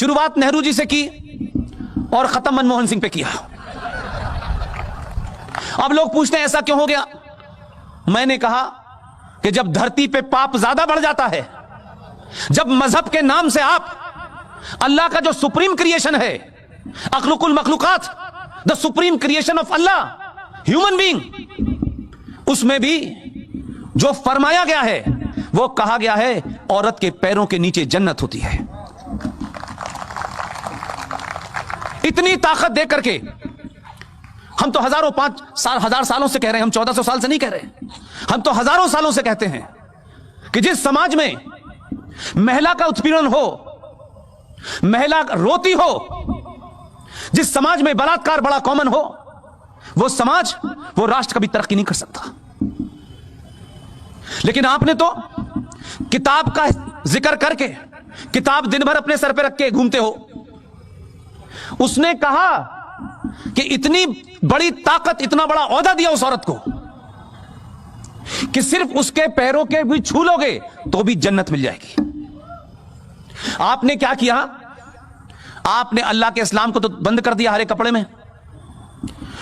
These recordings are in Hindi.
शुरुआत नेहरू जी से की और खत्म मनमोहन सिंह पे किया। अब लोग पूछते हैं ऐसा क्यों हो गया। मैंने कहा कि जब धरती पे पाप ज्यादा बढ़ जाता है, जब मजहब के नाम से आप अल्लाह का जो सुप्रीम क्रिएशन है, अखलुकुल मखलूकात, the supreme creation of Allah, human being, उसमें भी जो फरमाया गया है वो कहा गया है औरत के पैरों के नीचे जन्नत होती है। इतनी ताकत दे करके हम तो हजार सालों से कह रहे हैं, हम 1400 साल से नहीं कह रहे, हम तो हजारों सालों से कहते हैं कि जिस समाज में महिला का उत्पीड़न हो, महिला रोती हो, जिस समाज में बलात्कार बड़ा कॉमन हो, वो समाज, वो राष्ट्र कभी तरक्की नहीं कर सकता। लेकिन आपने तो किताब का जिक्र करके, किताब दिन भर अपने सर पे रख के घूमते हो। उसने कहा कि इतनी बड़ी ताकत, इतना बड़ा औहदा दिया उस औरत को कि सिर्फ उसके पैरों के भी छू लोगे तो भी जन्नत मिल जाएगी। आपने क्या किया? आपने अल्लाह के इस्लाम को तो बंद कर दिया हरे कपड़े में,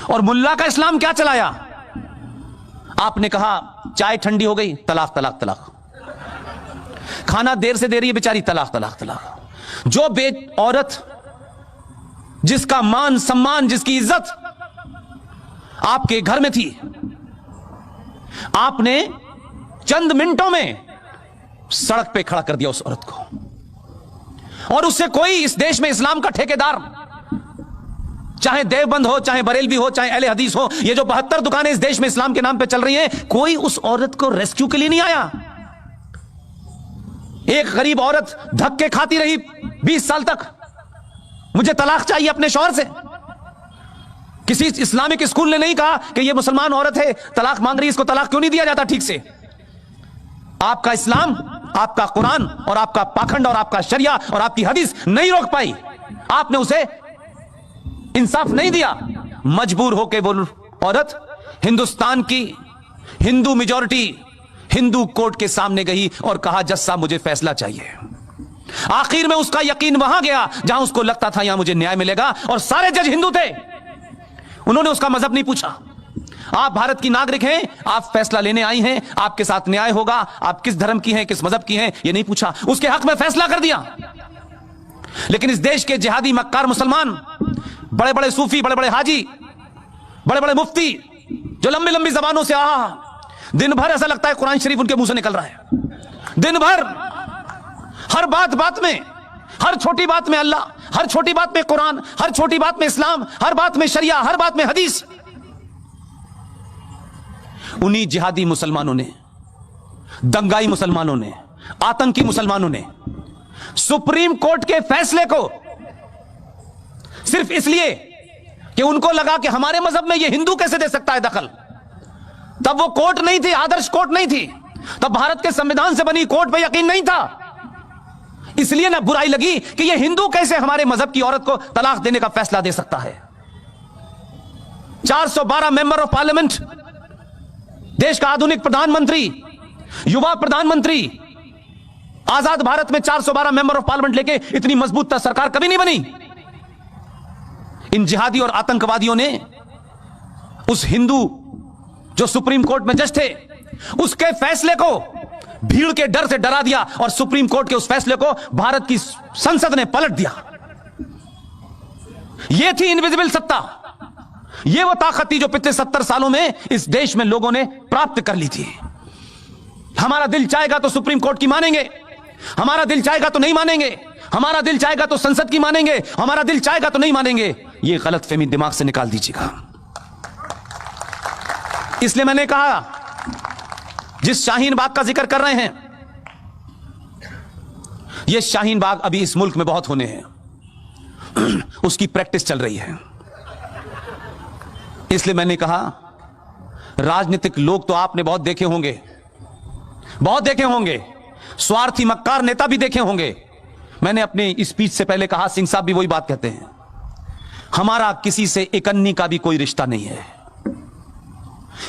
और मुल्ला का इस्लाम क्या चलाया? आपने कहा चाय ठंडी हो गई, तलाक तलाक तलाक, खाना देर से दे रही है बेचारी, तलाक तलाक तलाक। जो औरत जिसका मान सम्मान, जिसकी इज्जत आपके घर में थी, आपने चंद मिनटों में सड़क पे खड़ा कर दिया उस औरत को। और उससे कोई इस देश में इस्लाम का ठेकेदार, चाहे देवबंद हो, चाहे बरेलवी हो, चाहे अहले हदीस हो, ये जो 72 दुकानें इस देश में इस्लाम के नाम पे चल रही हैं, कोई उस औरत को रेस्क्यू के लिए नहीं आया। एक गरीब औरत धक्के खाती रही 20 साल तक, मुझे तलाक चाहिए अपने शौहर से। किसी इस्लामिक स्कूल ने नहीं कहा कि ये मुसलमान औरत है, तलाक मांग रही है, इसको तलाक क्यों नहीं दिया जाता ठीक से। आपका इस्लाम, आपका कुरान और आपका पाखंड और आपका शरिया और आपकी हदीस नहीं रोक पाई, आपने उसे इंसाफ नहीं दिया। मजबूर होकर वो औरत हिंदुस्तान की हिंदू मेजॉरिटी हिंदू कोर्ट के सामने गई और कहा जज साहब मुझे फैसला चाहिए। आखिर में उसका यकीन वहां गया जहां उसको लगता था यहां मुझे न्याय मिलेगा, और सारे जज हिंदू थे। उन्होंने उसका मजहब नहीं पूछा। आप भारत की नागरिक हैं, आप फैसला लेने आई हैं, आपके साथ न्याय होगा, आप किस धर्म की हैं, किस मजहब की हैं, ये नहीं पूछा, उसके हक में फैसला कर दिया। लेकिन इस देश के जिहादी मक्कार मुसलमान, बड़े बड़े सूफी, बड़े बड़े हाजी, बड़े बड़े मुफ्ती, जो लंबी लंबी जबानों से दिन भर ऐसा लगता है कुरान शरीफ उनके मुंह से निकल रहा है। दिन भर हर बात में, हर छोटी बात में अल्लाह, हर छोटी बात में कुरान, हर छोटी बात में इस्लाम, हर बात में शरिया, हर बात में हदीस। उन्हीं जिहादी मुसलमानों ने, दंगाई मुसलमानों ने, आतंकी मुसलमानों ने सुप्रीम कोर्ट के फैसले को सिर्फ इसलिए कि उनको लगा कि हमारे मजहब में यह हिंदू कैसे दे सकता है दखल, तब वो कोर्ट नहीं थी, आदर्श कोर्ट नहीं थी, तब भारत के संविधान से बनी कोर्ट पे यकीन नहीं था, इसलिए ना बुराई लगी कि यह हिंदू कैसे हमारे मजहब की औरत को तलाक देने का फैसला दे सकता है। 412 मेंबर ऑफ पार्लियामेंट, देश का आधुनिक प्रधानमंत्री, युवा प्रधानमंत्री, आजाद भारत में 412 मेंबर ऑफ पार्लियामेंट लेके इतनी मजबूत सरकार कभी नहीं बनी। इन जिहादी और आतंकवादियों ने उस हिंदू जो सुप्रीम कोर्ट में जज थे, उसके फैसले को भीड़ के डर से डरा दिया, और सुप्रीम कोर्ट के उस फैसले को भारत की संसद ने पलट दिया। यह थी इनविजिबल सत्ता, यह वो ताकत थी जो पिछले 70 सालों में इस देश में लोगों ने प्राप्त कर ली थी। हमारा दिल चाहेगा तो सुप्रीम कोर्ट की मानेंगे, हमारा दिल चाहेगा तो नहीं मानेंगे, हमारा दिल चाहेगा तो संसद की मानेंगे, हमारा दिल चाहेगा तो नहीं मानेंगे। यह गलतफहमी दिमाग से निकाल दीजिएगा। इसलिए मैंने कहा, जिस शाहीन बाग का जिक्र कर रहे हैं, यह शाहीन बाग अभी इस मुल्क में बहुत होने हैं, उसकी प्रैक्टिस चल रही है। इसलिए मैंने कहा, राजनीतिक लोग तो आपने बहुत देखे होंगे, बहुत देखे होंगे, स्वार्थी मक्कार नेता भी देखे होंगे। मैंने अपने स्पीच से पहले कहा, सिंह साहब भी वही बात कहते हैं, हमारा किसी से इकन्नी का भी कोई रिश्ता नहीं है,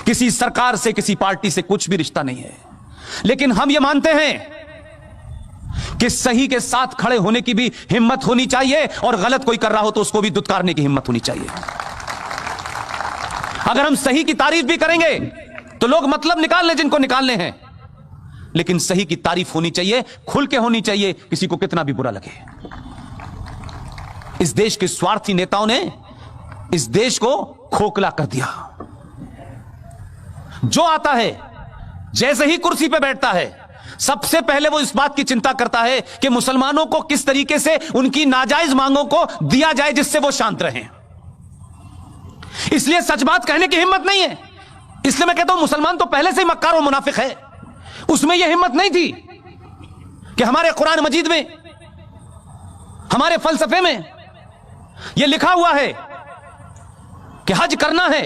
किसी सरकार से, किसी पार्टी से कुछ भी रिश्ता नहीं है। लेकिन हम ये मानते हैं कि सही के साथ खड़े होने की भी हिम्मत होनी चाहिए, और गलत कोई कर रहा हो तो उसको भी दुत्कारने की हिम्मत होनी चाहिए। अगर हम सही की तारीफ भी करेंगे तो लोग मतलब निकाल लें जिनको निकालने हैं, लेकिन सही की तारीफ होनी चाहिए, खुल के होनी चाहिए, किसी को कितना भी बुरा लगे। इस देश के स्वार्थी नेताओं ने इस देश को खोखला कर दिया। जो आता है, जैसे ही कुर्सी पे बैठता है, सबसे पहले वो इस बात की चिंता करता है कि मुसलमानों को किस तरीके से उनकी नाजायज मांगों को दिया जाए जिससे वो शांत रहें। इसलिए सच बात कहने की हिम्मत नहीं है। इसलिए मैं कहता हूं मुसलमान तो पहले से ही मक्कार और मुनाफिक है। उसमें यह हिम्मत नहीं थी कि हमारे कुरान मजीद में, हमारे फलसफे में यह लिखा हुआ है कि हज करना है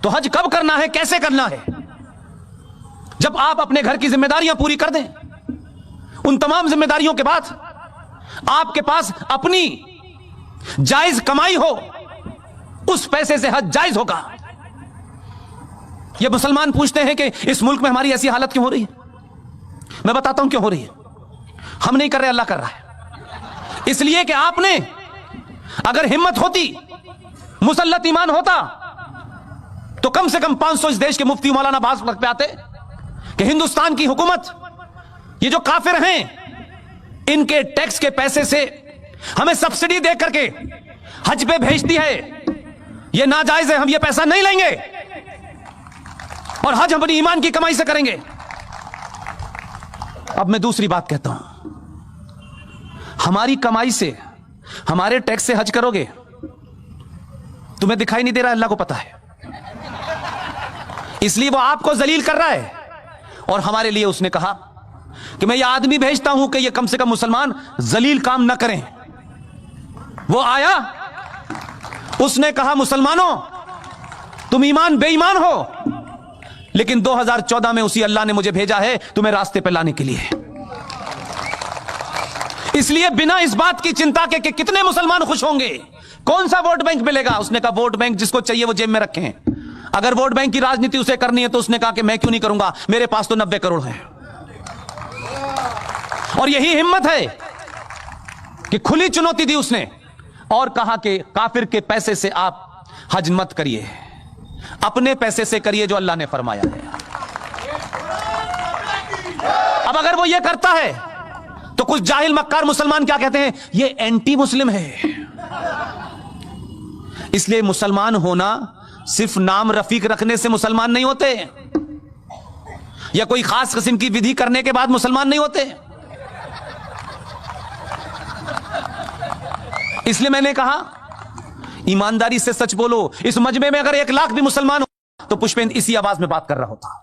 तो हज कब करना है, कैसे करना है। जब आप अपने घर की जिम्मेदारियां पूरी कर दें, उन तमाम जिम्मेदारियों के बाद आपके पास अपनी जायज कमाई हो, उस पैसे से हज जायज होगा। ये मुसलमान पूछते हैं कि इस मुल्क में हमारी ऐसी हालत क्यों हो रही है। मैं बताता हूं क्यों हो रही है। हम नहीं कर रहे, अल्लाह कर रहा है। इसलिए कि आपने अगर हिम्मत होती, मुसल्लत ईमान होता, तो कम से कम 500 इस देश के मुफ्ती मौलाना बास वक्त पे आते कि हिंदुस्तान की हुकूमत, ये जो काफिर हैं, इनके टैक्स के पैसे से हमें सब्सिडी दे करके हज पे भेजती है, ये नाजायज है, हम ये पैसा नहीं लेंगे और हज हम अपनी ईमान की कमाई से करेंगे। अब मैं दूसरी बात कहता हूं, हमारी कमाई से, हमारे टैक्स से हज करोगे, तुम्हें दिखाई नहीं दे रहा, अल्लाह को पता है, इसलिए वो आपको जलील कर रहा है। और हमारे लिए उसने कहा कि मैं ये आदमी भेजता हूं कि ये कम से कम मुसलमान जलील काम ना करें। वो आया, उसने कहा मुसलमानों तुम ईमान बेईमान हो, लेकिन 2014 में उसी अल्लाह ने मुझे भेजा है तुम्हें रास्ते पे लाने के लिए। इसलिए बिना इस बात की चिंता के कि कितने मुसलमान खुश होंगे, कौन सा वोट बैंक मिलेगा, उसने कहा वोट बैंक जिसको चाहिए वो जेब में रखें। अगर वोट बैंक की राजनीति उसे करनी है तो उसने कहा कि मैं क्यों नहीं करूंगा, मेरे पास तो 90 करोड़ है। और यही हिम्मत है कि खुली चुनौती दी उसने और कहा कि काफिर के पैसे से आप हज मत करिए, अपने पैसे से करिए जो अल्लाह ने फरमाया है। अब अगर वो ये करता है तो कुछ जाहिल मक्कार मुसलमान क्या कहते हैं, ये एंटी मुस्लिम है। इसलिए मुसलमान होना सिर्फ नाम रफीक रखने से मुसलमान नहीं होते, या कोई खास किस्म की विधि करने के बाद मुसलमान नहीं होते। इसलिए मैंने कहा ईमानदारी से सच बोलो। इस मजमे में अगर 1 लाख भी मुसलमान हो तो पुष्पेंद्र इसी आवाज में बात कर रहा होता।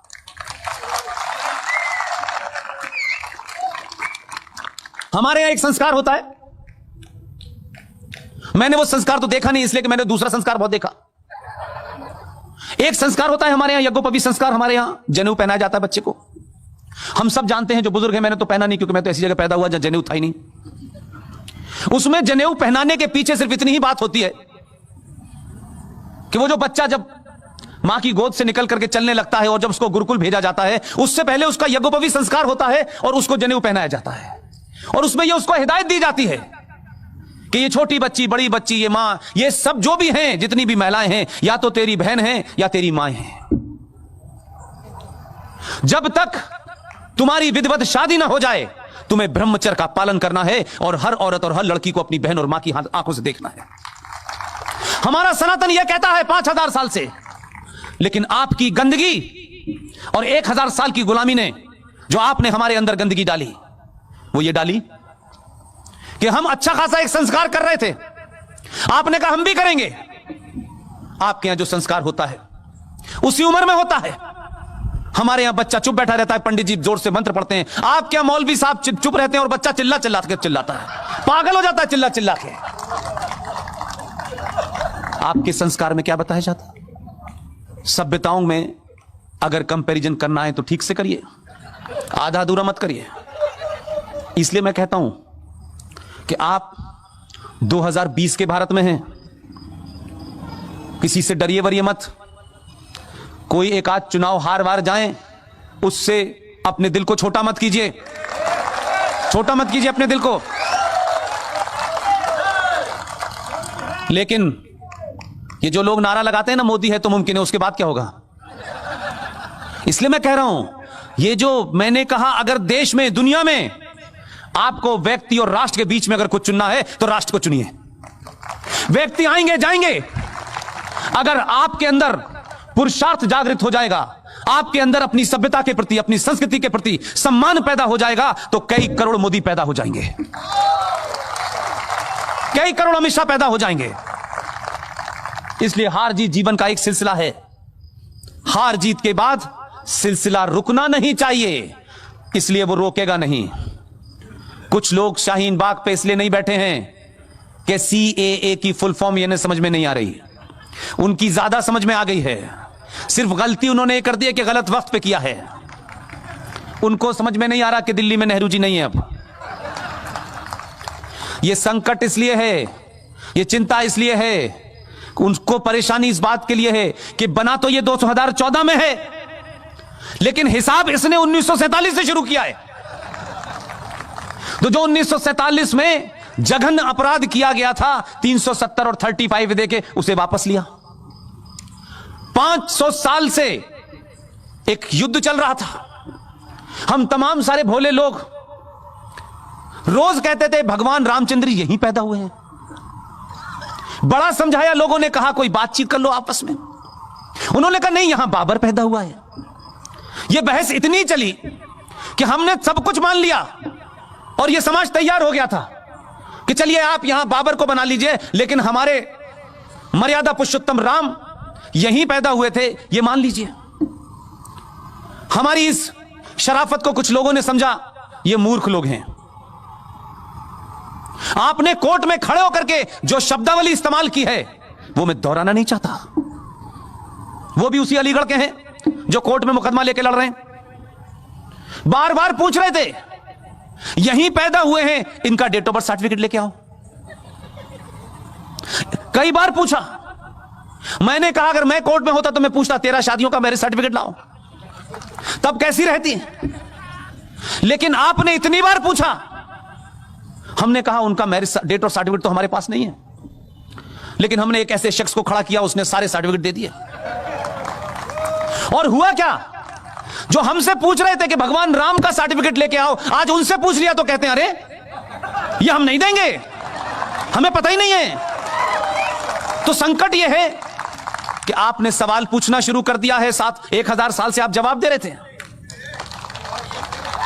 हमारे यहां एक संस्कार होता है, मैंने वो संस्कार तो देखा नहीं, इसलिए कि मैंने दूसरा संस्कार बहुत देखा। एक संस्कार होता है हमारे यहां यज्ञोपवी संस्कार, हमारे यहां जनेऊ पहनाया जाता है बच्चे को। हम सब जानते हैं, जो बुजुर्ग हैं, मैंने तो पहना नहीं क्योंकि मैं तो ऐसी जगह पैदा हुआ जहां जनेऊ था ही नहीं। उसमें जनेऊ पहनाने के पीछे सिर्फ इतनी ही बात होती है कि वो जो बच्चा जब मां की गोद से निकल करके चलने लगता है और जब उसको गुरुकुल भेजा जाता है, उससे पहले उसका यज्ञोपवी संस्कार होता है और उसको जनेऊ पहनाया जाता है। और उसमें ये उसको हिदायत दी जाती है कि ये छोटी बच्ची, बड़ी बच्ची, ये मां, ये सब जो भी हैं, जितनी भी महिलाएं हैं, या तो तेरी बहन हैं या तेरी मां हैं। जब तक तुम्हारी विधिवत शादी ना हो जाए तुम्हें ब्रह्मचर्य का पालन करना है और हर औरत और हर लड़की को अपनी बहन और मां की आंखों से देखना है। हमारा सनातन यह कहता है 5000 साल से, लेकिन आपकी गंदगी और 1000 साल की गुलामी ने जो आपने हमारे अंदर गंदगी डाली, वो ये डाली कि हम अच्छा खासा एक संस्कार कर रहे थे, आपने कहा हम भी करेंगे। आपके यहां जो संस्कार होता है उसी उम्र में होता है। हमारे यहां बच्चा चुप बैठा रहता है, पंडित जी जोर से मंत्र पढ़ते हैं, आपके यहां मौलवी साहब चुप रहते हैं और बच्चा चिल्ला चिल्ला के चिल्लाता है, पागल हो जाता है चिल्ला चिल्ला के। आपके संस्कार में क्या बताया जाता? सभ्यताओं में अगर कंपैरिजन करना है तो ठीक से करिए, आधा अधूरा मत करिए। इसलिए मैं कहता हूं कि आप 2020 के भारत में हैं, किसी से डरिए वरिए मत। कोई एक आध चुनाव हार वार जाएं, उससे अपने दिल को छोटा मत कीजिए। छोटा मत कीजिए अपने दिल को। लेकिन ये जो लोग नारा लगाते हैं ना, मोदी है तो मुमकिन है, उसके बाद क्या होगा? इसलिए मैं कह रहा हूं, ये जो मैंने कहा, अगर देश में, दुनिया में आपको व्यक्ति और राष्ट्र के बीच में अगर कुछ चुनना है तो राष्ट्र को चुनिए। व्यक्ति आएंगे जाएंगे, अगर आपके अंदर पुरुषार्थ जागृत हो जाएगा, आपके अंदर अपनी सभ्यता के प्रति, अपनी संस्कृति के प्रति सम्मान पैदा हो जाएगा, तो कई करोड़ मोदी पैदा हो जाएंगे, कई करोड़ अमित शाह पैदा हो जाएंगे। इसलिए हार जीत जीवन का एक सिलसिला है। हार जीत के बाद सिलसिला रुकना नहीं चाहिए, इसलिए वो रोकेगा नहीं। कुछ लोग शाहीन बाग पे इसलिए नहीं बैठे हैं कि CAA की फुल फॉर्म इन्हें समझ में नहीं आ रही, उनकी ज्यादा समझ में आ गई है। सिर्फ गलती उन्होंने एक कर दी है कि गलत वक्त पे किया है। उनको समझ में नहीं आ रहा कि दिल्ली में नेहरू जी नहीं है। अब यह संकट इसलिए है, यह चिंता इसलिए है, उनको परेशानी इस बात के लिए है कि बना तो यह 2014 में है, लेकिन हिसाब इसने 1947 से शुरू किया है। तो जो 1947 में जघन्य अपराध किया गया था, 370 और 35 दे के उसे वापस लिया। 500 साल से एक युद्ध चल रहा था। हम तमाम सारे भोले लोग रोज कहते थे भगवान रामचंद्र यहीं पैदा हुए हैं। बड़ा समझाया लोगों ने, कहा कोई बातचीत कर लो आपस में। उन्होंने कहा नहीं, यहां बाबर पैदा हुआ है। यह बहस इतनी चली कि हमने सब कुछ मान लिया और यह समाज तैयार हो गया था कि चलिए आप यहां बाबर को बना लीजिए, लेकिन हमारे मर्यादा पुरुषोत्तम राम यहीं पैदा हुए थे, यह मान लीजिए। हमारी इस शराफत को कुछ लोगों ने समझा ये मूर्ख लोग हैं। आपने कोर्ट में खड़े होकर के जो शब्दावली इस्तेमाल की है वो मैं दोहराना नहीं चाहता। वो भी उसी अलीगढ़ के हैं जो कोर्ट में मुकदमा लेके लड़ रहे हैं। बार बार पूछ रहे थे यहीं पैदा हुए हैं, इनका डेट ऑफ बर्थ सर्टिफिकेट लेके आओ। कई बार पूछा, मैंने कहा अगर मैं कोर्ट में होता तो मैं पूछता 13 शादियों का मैरिज सर्टिफिकेट लाओ, तब कैसी रहती। लेकिन आपने इतनी बार पूछा, हमने कहा उनका मैरिज डेट ऑफ सर्टिफिकेट तो हमारे पास नहीं है, लेकिन हमने एक ऐसे शख्स को खड़ा किया, उसने सारे सर्टिफिकेट दे दिए। और हुआ क्या, जो हमसे पूछ रहे थे कि भगवान राम का सर्टिफिकेट लेके आओ, आज उनसे पूछ लिया तो कहते हैं अरे ये हम नहीं देंगे, हमें पता ही नहीं है। तो संकट यह है कि आपने सवाल पूछना शुरू कर दिया है, 1000 साल से आप जवाब दे रहे थे।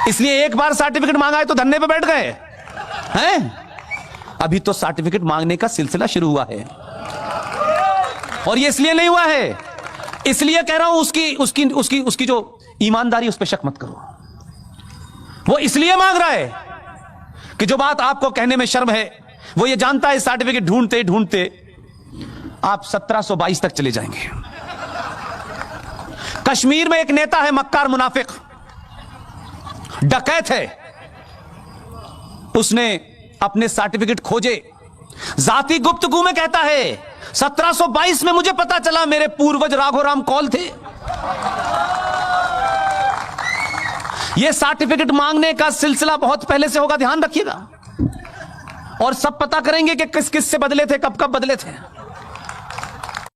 इसलिए एक बार सर्टिफिकेट मांगा है तो धरने पे बैठ गए हैं। अभी तो सर्टिफिकेट मांगने का सिलसिला शुरू हुआ है, और ये इसलिए नहीं हुआ है, इसलिए कह रहा हूं उसकी जो ईमानदारी, उस पर शक मत करो। वो इसलिए मांग रहा है कि जो बात आपको कहने में शर्म है, वो ये जानता है सर्टिफिकेट ढूंढते ढूंढते आप 1722 तक चले जाएंगे। कश्मीर में एक नेता है मक्कार मुनाफिक, डकैत है, उसने अपने सर्टिफिकेट खोजे, जाती गुप्तगू में कहता है 1722 में मुझे पता चला मेरे पूर्वज राघोराम कौल थे। यह सर्टिफिकेट मांगने का सिलसिला बहुत पहले से होगा, ध्यान रखिएगा। और सब पता करेंगे कि किस किस से बदले थे, कब कब बदले थे।